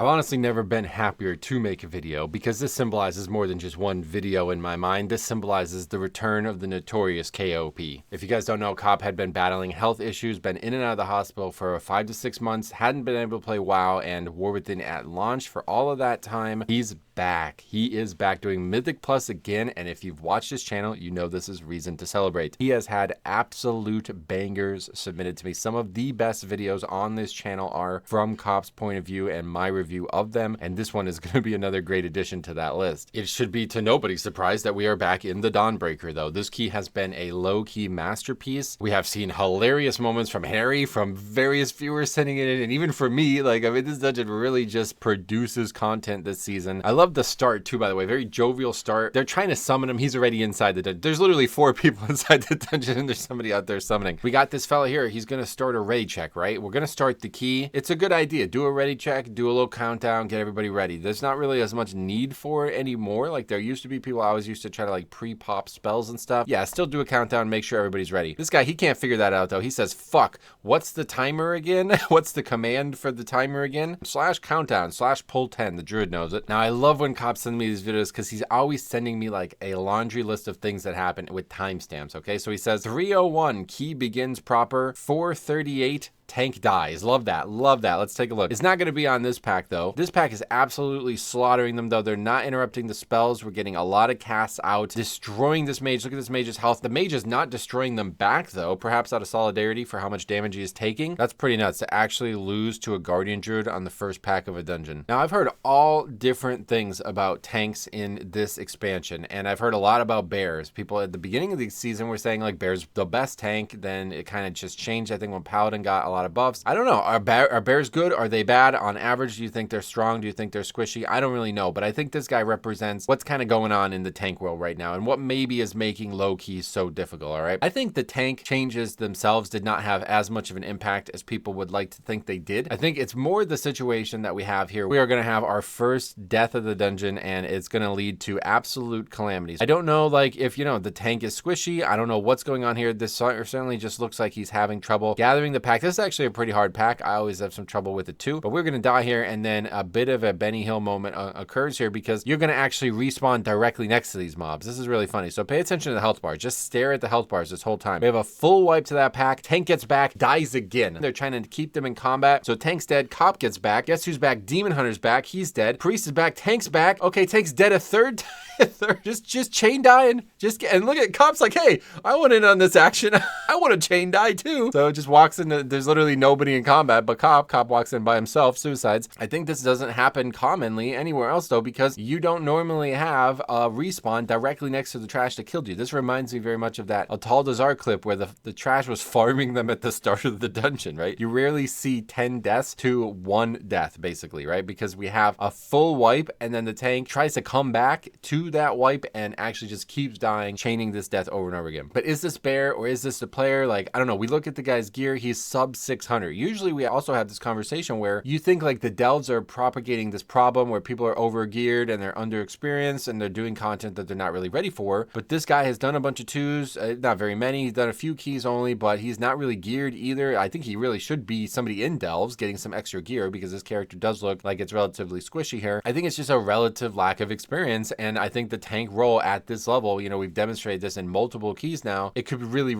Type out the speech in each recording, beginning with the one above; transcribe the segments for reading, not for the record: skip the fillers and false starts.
I've honestly never been happier to make a video because this symbolizes more than just one video in my mind. This symbolizes the return of the notorious KOP. If you guys don't know, Cop had been battling health issues, been in and out of the hospital for 5 to 6 months, hadn't been able to play WoW and War Within at launch for all of that time. He's back. He is back doing Mythic Plus again, and if you've watched his channel, you know this is reason to celebrate. He has had absolute bangers submitted to me. Some of the best videos on this channel are from Cop's point of view and my review of them, and this one is going to be another great addition to that list. It should be to nobody's surprise that we are back in the Dawnbreaker, though. This key has been a low-key masterpiece. We have seen hilarious moments from Harry, from various viewers sending it in, and even from me. Like, I mean, this dungeon really just produces content this season. I love the start, too, by the way. Very jovial start. They're trying to summon him. He's already inside the dungeon. There's literally 4 people inside the dungeon, and there's somebody out there summoning. We got this fella here. He's going to start a ready check, right? We're going to start the key. It's a good idea. Do a ready check, do a little countdown, get everybody ready. There's not really as much need for it anymore. Like, there used to be people always used to try to, like, pre-pop spells and stuff. Yeah, still do a countdown, make sure everybody's ready. This guy, he can't figure that out, though. He says, fuck, what's the timer again? What's the command for the timer again? /countdown, /pull 10. The druid knows it. Now, I love when Cops send me these videos because he's always sending me, like, a laundry list of things that happen with timestamps, okay? So he says, 3:01, key begins proper, 4:38, tank dies. Love that. Love that. Let's take a look. It's not going to be on this pack, though. This pack is absolutely slaughtering them, though. They're not interrupting the spells. We're getting a lot of casts out, destroying this mage. Look at this mage's health. The mage is not destroying them back, though, perhaps out of solidarity for how much damage he is taking. That's pretty nuts to actually lose to a guardian druid on the first pack of a dungeon. Now, I've heard all different things about tanks in this expansion, and I've heard a lot about bears. People at the beginning of the season were saying, like, bear's the best tank. Then it kind of just changed, I think, when Paladin got a lot of buffs. I don't know. Are bears good? Are they bad? On average, do you think they're strong? Do you think they're squishy? I don't really know, but I think this guy represents what's kind of going on in the tank world right now and what maybe is making low keys so difficult, all right? I think the tank changes themselves did not have as much of an impact as people would like to think they did. I think it's more the situation that we have here. We are going to have our first death of the dungeon, and it's going to lead to absolute calamities. I don't know, like, if, you know, the tank is squishy. I don't know what's going on here. This certainly just looks like he's having trouble gathering the pack. This is actually a pretty hard pack. I always have some trouble with it too, but we're going to die here, and then a bit of a Benny Hill moment occurs here because you're going to actually respawn directly next to these mobs. This is really funny. So pay attention to the health bars. Just stare at the health bars this whole time. We have a full wipe to that pack. Tank gets back, dies again. They're trying to keep them in combat. So Tank's dead. Cop gets back. Guess who's back? Demon Hunter's back. He's dead. Priest is back. Tank's back. Okay, Tank's dead a third time. Just chain dying. And look at Cop's like, hey, I want in on this action. I want to chain die too. So it just walks in. There's literally nobody in combat but Cop. Cop walks in by himself, suicides. I think this doesn't happen commonly anywhere else though, because you don't normally have a respawn directly next to the trash that killed you. This reminds me very much of that Altaldazar clip where the trash was farming them at the start of the dungeon, right? You rarely see 10 deaths to 1 death, basically, right? Because we have a full wipe, and then the tank tries to come back to that wipe and actually just keeps dying, chaining this death over and over again. But is this bear or is this the player? Like, I don't know. We look at the guy's gear, he's sub 600. Usually we also have this conversation where you think like the delves are propagating this problem where people are over geared and they're under experienced and they're doing content that they're not really ready for. But this guy has done a bunch of 2s, not very many. He's done a few keys only, but he's not really geared either. I think he really should be somebody in delves getting some extra gear because this character does look like it's relatively squishy here. I think it's just a relative lack of experience, and I think the tank role at this level, you know, we've demonstrated this in multiple keys now, it could really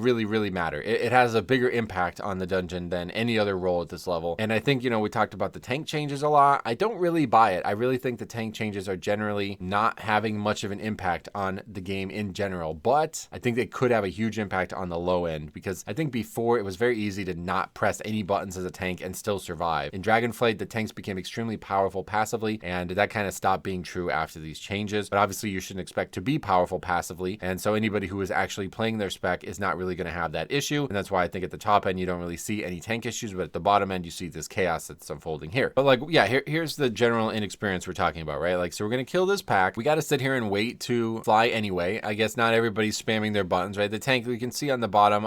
matter. It has a bigger impact on the dungeon than any other role at this level. And I think, you know, we talked about the tank changes a lot. I don't really buy it. I really think the tank changes are generally not having much of an impact on the game in general, but I think they could have a huge impact on the low end, because I think before it was very easy to not press any buttons as a tank and still survive. In Dragonflight, the tanks became extremely powerful passively, and that kind of stopped being true after these changes. But obviously you shouldn't expect to be powerful passively, and so anybody who is actually playing their spec is not really going to have that issue, and that's why I think at the top end you don't really see any tank issues, but at the bottom end you see this chaos that's unfolding here. But like, yeah, here's the general inexperience we're talking about, right? Like, so we're going to kill this pack. We got to sit here and wait to fly anyway. I guess not everybody's spamming their buttons, right? The tank, we can see on the bottom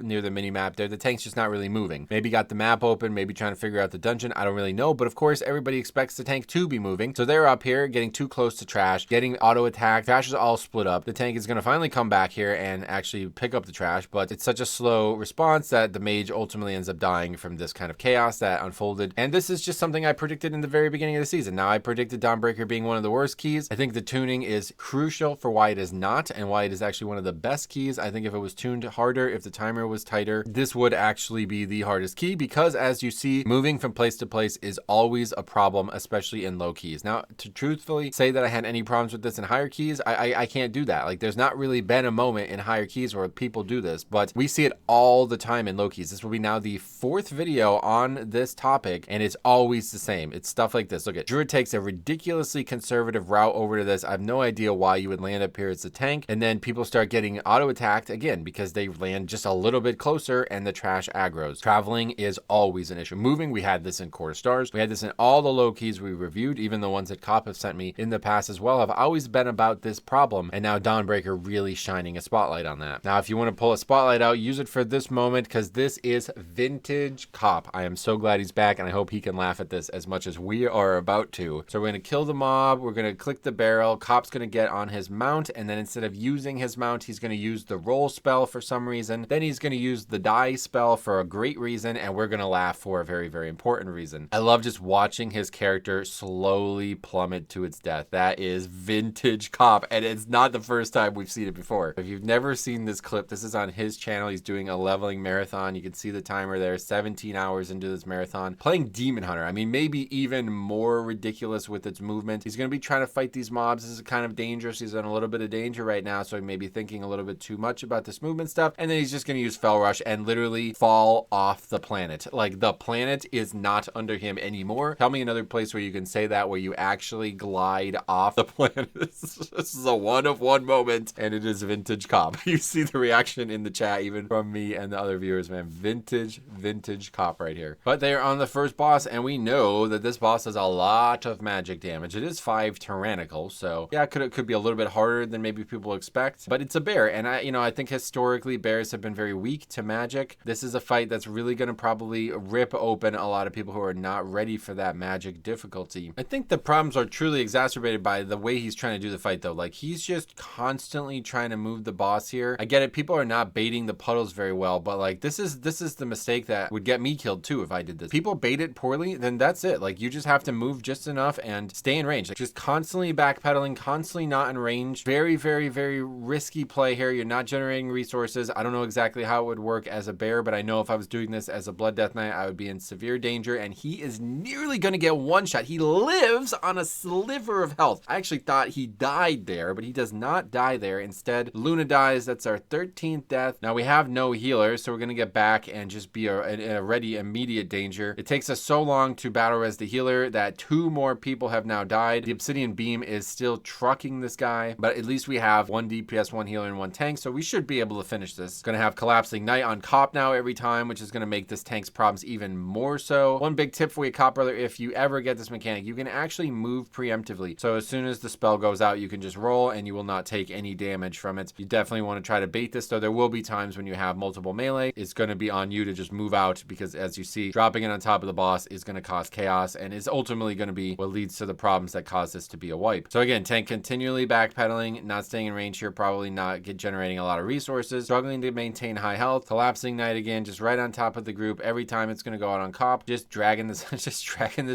near the mini map there, the tank's just not really moving. Maybe got the map open, maybe trying to figure out the dungeon. I don't really know, but of course everybody expects the tank to be moving. So they're up here getting too close to trash, getting auto attacked. Trash is all split up. The tank is going to finally come back here and actually pick up the trash, but it's such a slow response that the mage ultimately ends ends up dying from this kind of chaos that unfolded. And this is just something I predicted in the very beginning of the season. Now, I predicted Dawnbreaker being one of the worst keys. I think the tuning is crucial for why it is not, and why it is actually one of the best keys. I think if it was tuned harder, if the timer was tighter, this would actually be the hardest key, because as you see, moving from place to place is always a problem, especially in low keys. Now, to truthfully say that I had any problems with this in higher keys, I can't do that. Like, there's not really been a moment in higher keys where people do this, but we see it all the time in low keys. This will be now the 4th video on this topic, and it's always the same. It's stuff like this. Look at Druid takes a ridiculously conservative route over to this. I have no idea why you would land up here as a tank, and then people start getting auto attacked again because they land just a little bit closer and the trash aggros. Traveling is always an issue. Moving, we had this in Core Stars. We had this in all the low keys we reviewed, even the ones that Cop have sent me in the past as well, have always been about this problem, and now Dawnbreaker really shining a spotlight on that. Now, if you want to pull a spotlight out, use it for this moment, because this is vintage Cop. I am so glad he's back, and I hope he can laugh at this as much as we are about to. So we're going to kill the mob, we're going to click the barrel, Cop's going to get on his mount, and then instead of using his mount, he's going to use the roll spell for some reason. Then he's going to use the die spell for a great reason, and we're going to laugh for a very, very important reason. I love just watching his character slowly plummet to its death. That is vintage Cop, and it's not the first time we've seen it before. If you've never seen this clip, this is on his channel. He's doing a leveling marathon. You can see the timer there, 17 hours into this marathon, playing Demon Hunter. I mean, maybe even more ridiculous with its movement. He's going to be trying to fight these mobs. This is kind of dangerous. He's in a little bit of danger right now, so he may be thinking a little bit too much about this movement stuff, and then he's just going to use Fell Rush and literally fall off the planet. Like, the planet is not under him anymore. Tell me another place where you can say that, where you actually glide off the planet. This is a one-of-one moment, and it is vintage Cop. You see the reaction in the chat, even from me and the other viewers, man. Vintage Cop right here. But they're on the first boss, and we know that this boss does a lot of magic damage. It is 5 tyrannical, so yeah, it could be a little bit harder than maybe people expect, but it's a bear, and I think historically bears have been very weak to magic. This is a fight that's really going to probably rip open a lot of people who are not ready for that magic difficulty. I think the problems are truly exacerbated by the way he's trying to do the fight, though. Like, he's just constantly trying to move the boss here. I get it, people are not baiting the puddles very well, but like, this is the mistake that would get me killed too if I did this. People bait it poorly, then that's it. Like, you just have to move just enough and stay in range. Like, just constantly backpedaling, constantly not in range. Very, very, very risky play here. You're not generating resources. I don't know exactly how it would work as a bear, but I know if I was doing this as a Blood Death Knight, I would be in severe danger, and he is nearly going to get one shot. He lives on a sliver of health. I actually thought he died there, but he does not die there. Instead, Luna dies. That's our 13th death. Now, we have no healer, so we're going to get back and just be in a ready immediate danger. It takes us so long to battle res the healer that 2 more people have now died. The Obsidian Beam is still trucking this guy, but at least we have 1 DPS, 1 healer, and 1 tank, so we should be able to finish this. Going to have Collapsing Knight on Cop now every time, which is going to make this tank's problems even more so. One big tip for you, Cop brother, if you ever get this mechanic, you can actually move preemptively. So as soon as the spell goes out, you can just roll and you will not take any damage from it. You definitely want to try to bait this, though. There will be times when you have multiple melee. It's going to be on you to just move out, because as you see, dropping it on top of the boss is going to cause chaos and is ultimately going to be what leads to the problems that cause this to be a wipe. So again, tank continually backpedaling, not staying in range here, probably not generating a lot of resources, struggling to maintain high health. Collapsing Knight again, just right on top of the group. Every time it's going to go out on Cop, just dragging this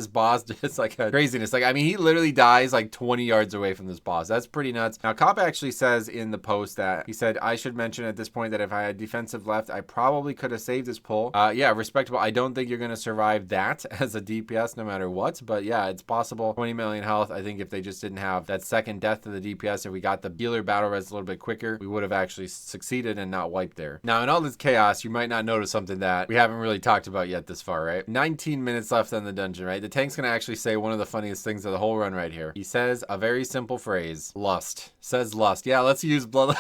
boss just like a craziness. Like, I mean, he literally dies like 20 yards away from this boss. That's pretty nuts. Now, Cop actually says in the post that he said, I should mention at this point that if I had defensive left, I probably could have saved this pull. Yeah, respectable. I don't think you're going to survive that as a DPS no matter what, but yeah, it's possible. 20 million health. I think if they just didn't have that second death to the DPS, if we got the healer battle res a little bit quicker, we would have actually succeeded and not wiped there. Now, in all this chaos, you might not notice something that we haven't really talked about yet this far, right? 19 minutes left on the dungeon, right? The tank's going to actually say one of the funniest things of the whole run right here. He says a very simple phrase, lust. Says lust. Yeah, let's use blood.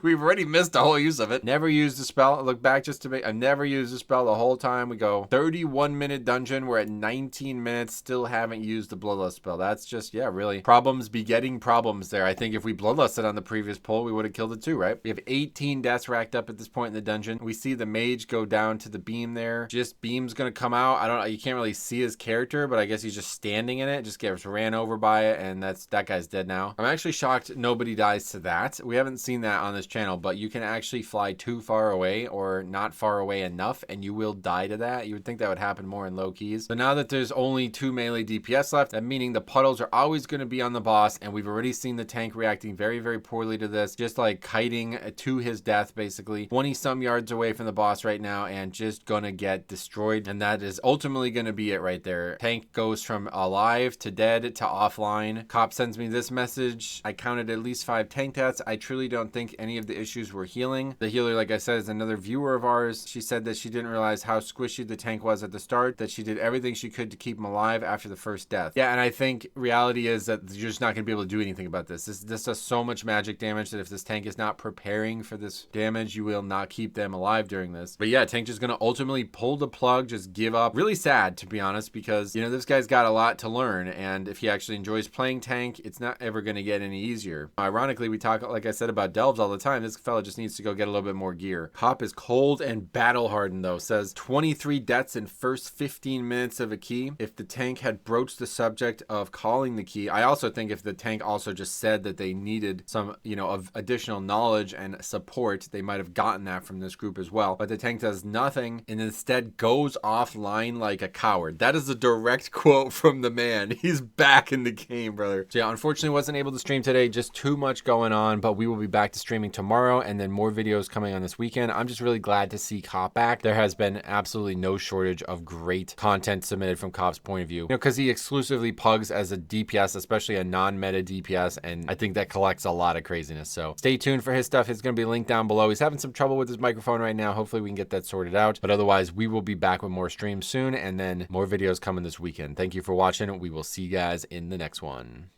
We've already missed a whole use of it. Never used a spell. Look back just to make, I've never used a spell the whole time. We go 31-minute dungeon. We're at 19 minutes, still haven't used the bloodlust spell. That's just, yeah, really problems begetting problems there. I think if we bloodlusted on the previous pull, we would have killed it too, right? We have 18 deaths racked up at this point in the dungeon. We see the mage go down to the beam there. Just beam's gonna come out. I don't know, you can't really see his character, but I guess he's just standing in it. Just gets ran over by it, and that guy's dead now. I'm actually shocked nobody dies to that. We haven't seen that on this channel, but you can actually fly too far away or not far away enough and you will die to that. You would think that would happen more in low keys. So now that there's only 2 melee DPS left, that meaning the puddles are always going to be on the boss, and we've already seen the tank reacting very, very poorly to this, just like kiting to his death, basically 20 some yards away from the boss right now and just gonna get destroyed. And that is ultimately going to be it right there. Tank goes from alive to dead to offline. Cop sends me this message: I counted at least 5 tank deaths. I truly don't think any of the issues were healing. The healer, like I said, is another viewer of ours. She said that she didn't realize how squishy the tank was at the start, that she did everything she could to keep him alive after the first death. Yeah, and I think reality is that you're just not going to be able to do anything about this. This does so much magic damage that if this tank is not preparing for this damage, you will not keep them alive during this. But yeah, tank just going to ultimately pull the plug, just give up. Really sad, to be honest, because, you know, this guy's got a lot to learn, and if he actually enjoys playing tank, it's not ever going to get any easier. Ironically, we talk, like I said, about delves all the time. This fella just needs to go get a little bit more gear. Cop is cold and battle hardened, though. Says 23 deaths in first 15 minutes of a key. If the tank had broached the subject of calling the key, I also think if the tank also just said that they needed some, you know, of additional knowledge and support, they might have gotten that from this group as well. But the tank does nothing and instead goes offline like a coward. That is a direct quote from the man. He's back in the game, brother. So yeah, unfortunately wasn't able to stream today. Just too much going on, but we will be back to streaming tomorrow and then more videos coming on this weekend. I'm just really glad to see Cop back. There has been absolutely no shortage of great content submitted from Cop's point of view, you know, because he exclusively pugs as a DPS, especially a non-meta DPS, and I think that collects a lot of craziness. So stay tuned for his stuff. It's going to be linked down below. He's having some trouble with his microphone right now. Hopefully we can get that sorted out, but otherwise we will be back with more streams soon and then more videos coming this weekend. Thank you for watching. We will see you guys in the next one.